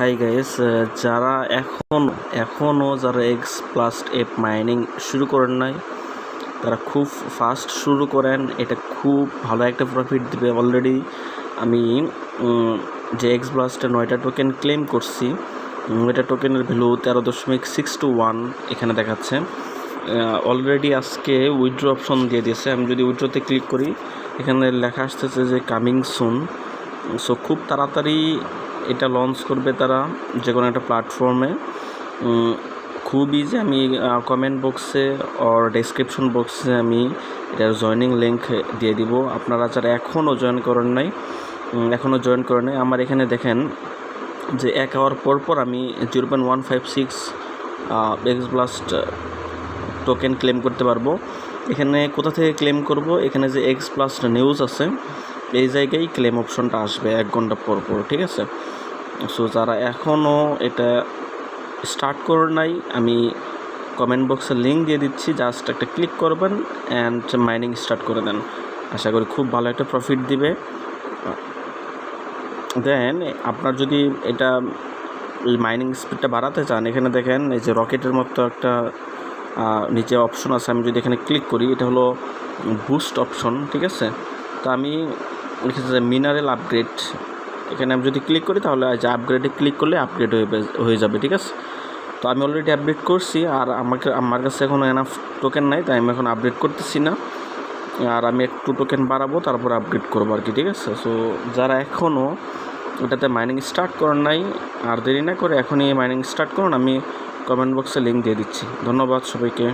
Hi guys, যারা এখনও যারা এক্স প্লাস এপ মাইনিং শুরু করেন নাই তারা খুব ফাস্ট শুরু করেন। এটা খুব ভালো একটা প্রফিট দিবে। অলরেডি আমি যে এক্স ব্লাস্টে 9টা টোকেন ক্লেম করছি, 9টা টোকেনের ভ্যালু 13.621 এখানে দেখাচ্ছে। অলরেডি আজকে উইথড্র অপশন দিয়ে দিয়েছে। আমি যদি উইথড্রতে ক্লিক করি, এখানে লেখা আসতেছে যে কামিং সুন। সো খুব তাড়াতাড়ি এটা লঞ্চ করবে তারা যে কোনো একটা প্ল্যাটফর্মে। খুব ইজি। আমি কমেন্ট বক্সে ওর ডেসক্রিপশন বক্সে আমি এটার জয়েনিং লিঙ্ক দিয়ে দিব। আপনারা যারা এখনও জয়েন করেন নাই আমার এখানে দেখেন যে 1 আওয়ার পর আমি 0.156 এক্স ব্লাস্ট টোকেন ক্লেম করতে পারবো। এখানে কোথা থেকে ক্লেম করব? এখানে যে এক্স প্লাস নিউজ আছে এই জায়গায় ক্লেম অপশনটা আসবে 1 ঘন্টা পর, ঠিক আছে? সো যারা এখনও এটা স্টার্ট করে নাই, আমি কমেন্ট বক্সে লিঙ্ক দিয়ে দিচ্ছি, জাস্ট একটা ক্লিক করবেন অ্যান্ড মাইনিং স্টার্ট করে দেন। আশা করি খুব ভালো একটা প্রফিট দিবে। দেন আপনার যদি এটা মাইনিং স্পিডটা বাড়াতে চান, এখানে দেখেন এই যে রকেটের মতো একটা নিচে অপশন আছে। আমি যদি এখানে ক্লিক করি, এটা হলো বুস্ট অপশন, ঠিক আছে? তো আমি লিখেছি যে মিনারেল আপগ্রেড। এখানে আমি যদি ক্লিক করি তাহলে যে আপগ্রেডে ক্লিক করলে আপগ্রেড হয়ে যাবে, ঠিক আছে? তো আমি অলরেডি আপডেট করছি, আর আমার কাছে এখনও এনাফ টোকেন নাই, তাই আমি এখন আপডেট করতেছি না। আর আমি একটু টোকেন বাড়াবো, তারপর আপগ্রেড করবো আর কি, ঠিক আছে? সো যারা এখনও ওটাতে মাইনিং স্টার্ট করেন নাই, আর দেরি না করে এখনই মাইনিং স্টার্ট করুন। আমি কমেন্ট বক্সে লিঙ্ক দিয়ে দিচ্ছি। ধন্যবাদ সবাইকে।